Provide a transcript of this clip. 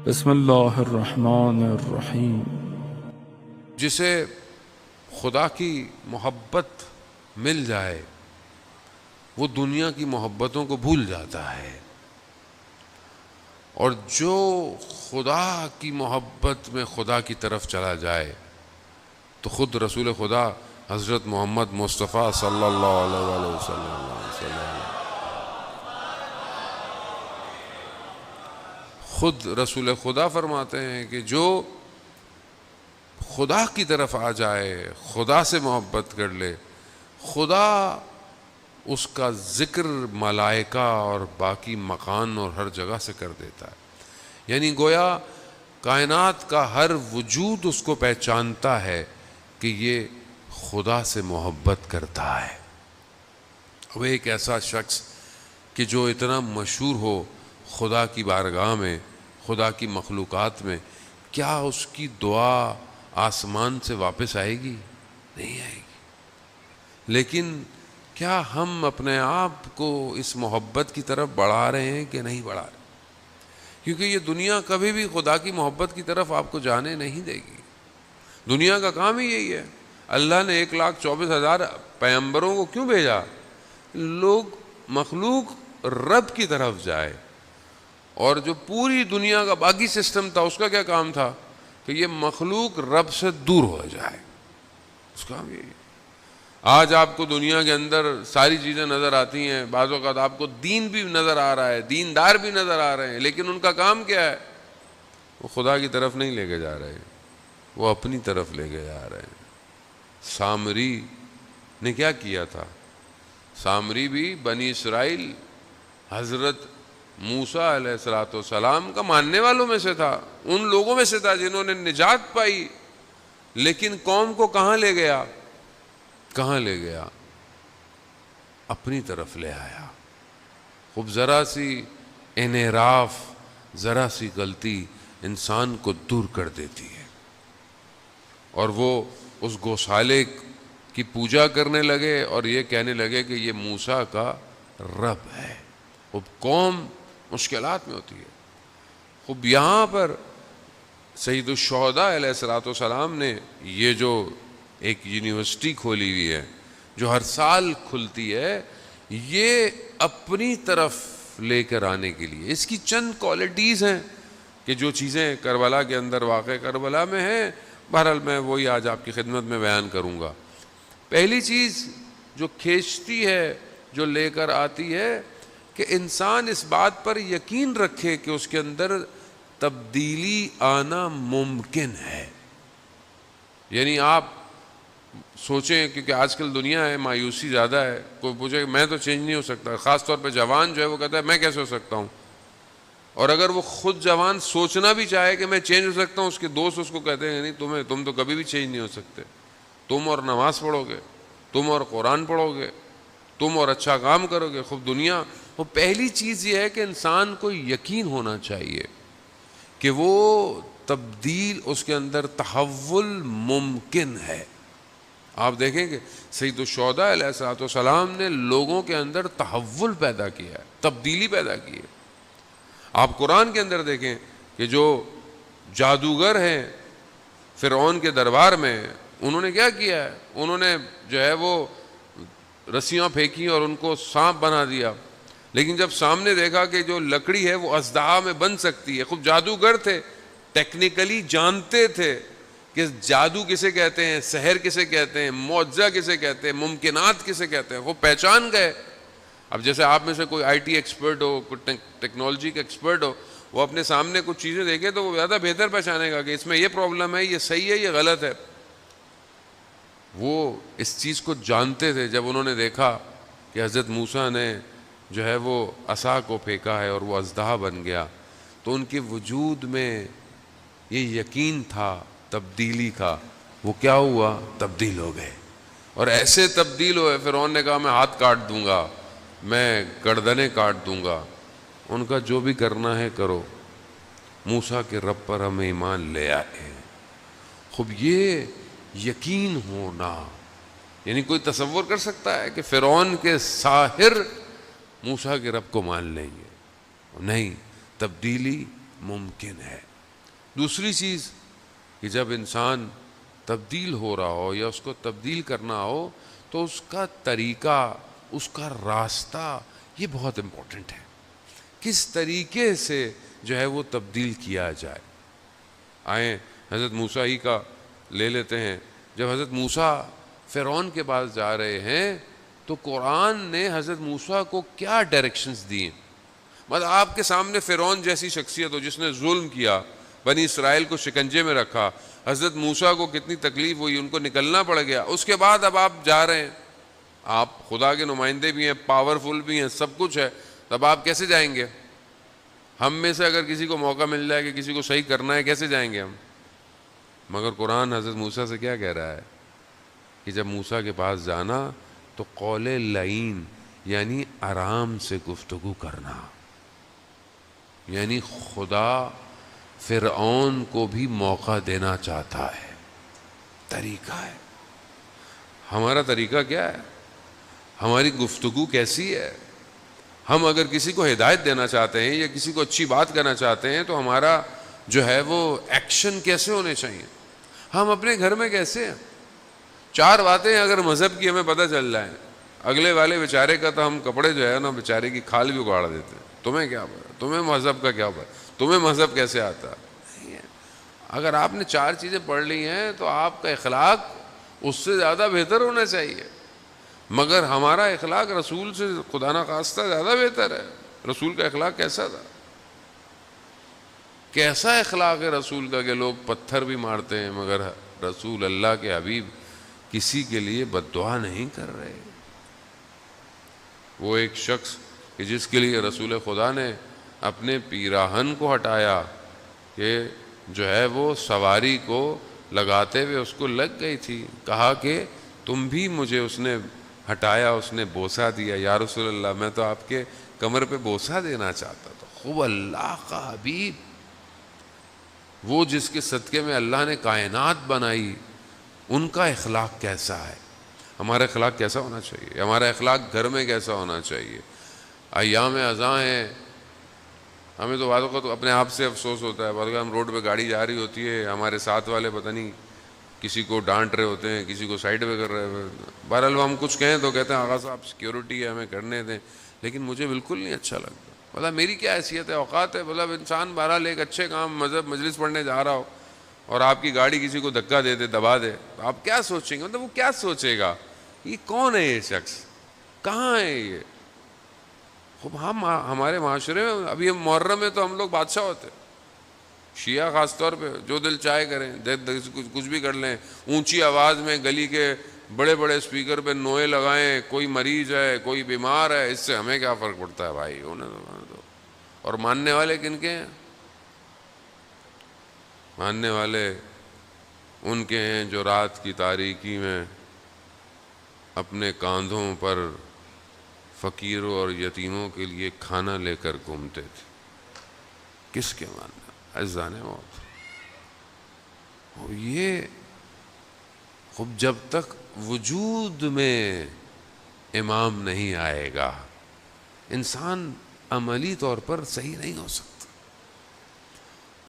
بسم اللہ الرحمن الرحیم۔ جسے خدا کی محبت مل جائے وہ دنیا کی محبتوں کو بھول جاتا ہے، اور جو خدا کی محبت میں خدا کی طرف چلا جائے تو خود رسول خدا حضرت محمد مصطفیٰ صلی اللہ علیہ وآلہ وسلم خود رسول خدا فرماتے ہیں کہ جو خدا کی طرف آ جائے، خدا سے محبت کر لے، خدا اس کا ذکر ملائکہ اور باقی مکان اور ہر جگہ سے کر دیتا ہے۔ یعنی گویا کائنات کا ہر وجود اس کو پہچانتا ہے کہ یہ خدا سے محبت کرتا ہے۔ وہ ایک ایسا شخص کہ جو اتنا مشہور ہو خدا کی بارگاہ میں، خدا کی مخلوقات میں، کیا اس کی دعا آسمان سے واپس آئے گی؟ نہیں آئے گی۔ لیکن کیا ہم اپنے آپ کو اس محبت کی طرف بڑھا رہے ہیں کہ نہیں بڑھا رہے؟ کیونکہ یہ دنیا کبھی بھی خدا کی محبت کی طرف آپ کو جانے نہیں دے گی۔ دنیا کا کام ہی یہی ہے۔ اللہ نے 1,24,000 پیغمبروں کو کیوں بھیجا؟ لوگ مخلوق رب کی طرف جائے، اور جو پوری دنیا کا باقی سسٹم تھا اس کا کیا کام تھا؟ کہ یہ مخلوق رب سے دور ہو جائے۔ اس کا کام یہی ہے۔ آج آپ کو دنیا کے اندر ساری چیزیں نظر آتی ہیں، بعض اوقات آپ کو دین بھی نظر آ رہا ہے، دیندار بھی نظر آ رہے ہیں، لیکن ان کا کام کیا ہے؟ وہ خدا کی طرف نہیں لے کے جا رہے، وہ اپنی طرف لے کے جا رہے ہیں۔ سامری نے کیا کیا تھا؟ سامری بھی بنی اسرائیل حضرت موسیٰ علیہ السلام کا ماننے والوں میں سے تھا، ان لوگوں میں سے تھا جنہوں نے نجات پائی، لیکن قوم کو کہاں لے گیا؟ کہاں لے گیا؟ اپنی طرف لے آیا۔ خوب ذرا سی انحراف، ذرا سی غلطی انسان کو دور کر دیتی ہے، اور وہ اس گوشالے کی پوجا کرنے لگے اور یہ کہنے لگے کہ یہ موسیٰ کا رب ہے۔ خوب قوم مشکلات میں ہوتی ہے۔ خوب یہاں پر سید الشہداء علیہ السلام نے یہ جو ایک یونیورسٹی کھولی ہوئی ہے جو ہر سال کھلتی ہے، یہ اپنی طرف لے کر آنے کے لیے، اس کی چند کوالٹیز ہیں کہ جو چیزیں کربلا کے اندر واقع کربلا میں ہیں، بہرحال میں وہی آج آپ کی خدمت میں بیان کروں گا۔ پہلی چیز جو کھینچتی ہے، جو لے کر آتی ہے، کہ انسان اس بات پر یقین رکھے کہ اس کے اندر تبدیلی آنا ممکن ہے۔ یعنی آپ سوچیں، کیونکہ آج کل دنیا ہے، مایوسی زیادہ ہے، کوئی پوچھے کہ میں تو چینج نہیں ہو سکتا، خاص طور پہ جوان جو ہے وہ کہتا ہے میں کیسے ہو سکتا ہوں، اور اگر وہ خود جوان سوچنا بھی چاہے کہ میں چینج ہو سکتا ہوں، اس کے دوست اس کو کہتے ہیں نہیں، تم تو کبھی بھی چینج نہیں ہو سکتے، تم اور نماز پڑھو گے، تم اور قرآن پڑھو گے، تم اور اچھا کام کرو گے، خوب دنیا۔ وہ پہلی چیز یہ ہے کہ انسان کو یقین ہونا چاہیے کہ وہ تبدیل، اس کے اندر تحول ممکن ہے۔ آپ دیکھیں کہ سید الشہداء علیہ السلام نے لوگوں کے اندر تحول پیدا کیا ہے، تبدیلی پیدا کی ہے۔ آپ قرآن کے اندر دیکھیں کہ جو جادوگر ہیں فرعون کے دربار میں، انہوں نے کیا کیا ہے؟ انہوں نے جو ہے وہ رسیاں پھینکی اور ان کو سانپ بنا دیا، لیکن جب سامنے دیکھا کہ جو لکڑی ہے وہ اژدہا میں بن سکتی ہے، خوب جادوگر تھے، ٹیکنیکلی جانتے تھے کہ جادو کسے کہتے ہیں، سحر کسے کہتے ہیں، معجزہ کسے کہتے ہیں، ممکنات کسے کہتے ہیں، وہ پہچان گئے۔ اب جیسے آپ میں سے کوئی آئی ٹی ایکسپرٹ ہو، کوئی ٹیکنالوجی کا ایکسپرٹ ہو، وہ اپنے سامنے کچھ چیزیں دیکھے تو وہ زیادہ بہتر پہچانے گا کہ اس میں یہ پرابلم ہے، یہ صحیح ہے، یہ غلط ہے۔ وہ اس چیز کو جانتے تھے۔ جب انہوں نے دیکھا کہ حضرت موسیٰ نے جو ہے وہ عصا کو پھینکا ہے اور وہ اژدہا بن گیا، تو ان کے وجود میں یہ یقین تھا تبدیلی کا۔ وہ کیا ہوا؟ تبدیل ہو گئے، اور ایسے تبدیل ہوئے، فرعون نے کہا میں ہاتھ کاٹ دوں گا، میں گردنیں کاٹ دوں گا۔ ان کا جو بھی کرنا ہے کرو، موسیٰ کے رب پر ہم ایمان لے آئے۔ خوب یہ یقین ہونا، یعنی کوئی تصور کر سکتا ہے کہ فرعون کے ساحر موسیٰ کے رب کو مان لیں گے؟ نہیں، تبدیلی ممکن ہے۔ دوسری چیز کہ جب انسان تبدیل ہو رہا ہو یا اس کو تبدیل کرنا ہو تو اس کا طریقہ، اس کا راستہ یہ بہت امپورٹنٹ ہے، کس طریقے سے جو ہے وہ تبدیل کیا جائے۔ آئیں حضرت موسیٰ ہی کا لے لیتے ہیں۔ جب حضرت موسیٰ فرعون کے پاس جا رہے ہیں تو قرآن نے حضرت موسیٰ کو کیا ڈائریکشنز دیے؟ مطلب آپ کے سامنے فرعون جیسی شخصیت ہو جس نے ظلم کیا، بنی اسرائیل کو شکنجے میں رکھا، حضرت موسیٰ کو کتنی تکلیف ہوئی، ان کو نکلنا پڑ گیا، اس کے بعد اب آپ جا رہے ہیں، آپ خدا کے نمائندے بھی ہیں، پاورفل بھی ہیں، سب کچھ ہے، تب آپ کیسے جائیں گے؟ ہم میں سے اگر کسی کو موقع مل جائے کہ کسی کو صحیح کرنا ہے، کیسے جائیں گے ہم؟ مگر قرآن حضرت موسیٰ سے کیا کہہ رہا ہے کہ جب موسیٰ کے پاس جانا تو قول لعین یعنی آرام سے گفتگو کرنا، یعنی خدا فرعون کو بھی موقع دینا چاہتا ہے، طریقہ ہے۔ ہمارا طریقہ کیا ہے؟ ہماری گفتگو کیسی ہے؟ ہم اگر کسی کو ہدایت دینا چاہتے ہیں یا کسی کو اچھی بات کرنا چاہتے ہیں تو ہمارا جو ہے وہ ایکشن کیسے ہونے چاہیے؟ ہم اپنے گھر میں کیسے ہیں؟ 4 باتیں اگر مذہب کی ہمیں پتہ چل جائیں، اگلے والے بیچارے کا تو ہم کپڑے جو ہے نا بیچارے کی کھال بھی اگاڑ دیتے ہیں۔ تمہیں کیا پتا؟ تمہیں مذہب کا کیا پتا؟ تمہیں مذہب کیسے آتا؟ اگر آپ نے 4 چیزیں پڑھ لی ہیں تو آپ کا اخلاق اس سے زیادہ بہتر ہونا چاہیے، مگر ہمارا اخلاق رسول سے خدا نخواستہ زیادہ بہتر ہے۔ رسول کا اخلاق کیسا تھا؟ کیسا اخلاق ہے رسول کا کہ لوگ پتھر بھی مارتے ہیں مگر رسول اللہ کے حبیب کسی کے لیے بد دعا نہیں کر رہے۔ وہ ایک شخص کہ جس کے لیے رسول خدا نے اپنے پیراہن کو ہٹایا کہ جو ہے وہ سواری کو لگاتے ہوئے اس کو لگ گئی تھی، کہا کہ تم بھی مجھے، اس نے ہٹایا، اس نے بوسہ دیا، یا رسول اللہ میں تو آپ کے کمر پہ بوسہ دینا چاہتا تھا۔ خوب اللہ کا حبیب، وہ جس کے صدقے میں اللہ نے کائنات بنائی، ان کا اخلاق کیسا ہے؟ ہمارا اخلاق کیسا ہونا چاہیے؟ ہمارا اخلاق گھر میں کیسا ہونا چاہیے؟ ایام اذاں ہیں، ہمیں تو بعض اوقات اپنے آپ سے افسوس ہوتا ہے، بعض اوقات ہم روڈ پہ گاڑی جا رہی ہوتی ہے، ہمارے ساتھ والے پتہ نہیں کسی کو ڈانٹ رہے ہوتے ہیں، کسی کو سائڈ پہ کر رہے ہوتے ہیں، بہرحال ہم کچھ کہیں تو کہتے ہیں آغا صاحب سیکیورٹی ہے ہمیں کرنے دیں، لیکن مجھے بالکل نہیں اچھا لگتا۔ بولا میری کیا حیثیت ہے، اوقات ہے، بولا انسان بہرحال ایک اچھے کام مذہب مجلس پڑھنے جا رہا ہو اور آپ کی گاڑی کسی کو دھکا دے دے، دبا دے، تو آپ کیا سوچیں گے؟ مطلب وہ کیا سوچے گا؟ یہ کون ہے یہ شخص؟ کہاں ہے یہ؟ خوب ہمارے معاشرے میں ابھی ہم محرم میں تو ہم لوگ بادشاہ ہوتے، شیعہ خاص طور پہ جو دل چاہے کریں، کچھ بھی کر لیں، اونچی آواز میں گلی کے بڑے بڑے اسپیکر پہ نوئے لگائیں، کوئی مریض ہے، کوئی بیمار ہے، اس سے ہمیں کیا فرق پڑتا ہے بھائی؟ انہیں تو۔ اور ماننے والے کن کے ہیں؟ ماننے والے ان کے ہیں جو رات کی تاریکی میں اپنے کاندھوں پر فقیروں اور یتیموں کے لیے کھانا لے کر گھومتے تھے۔ کس کے ماننا؟ اذان موت۔ یہ خب جب تک وجود میں امام نہیں آئے گا انسان عملی طور پر صحیح نہیں ہو سکتا۔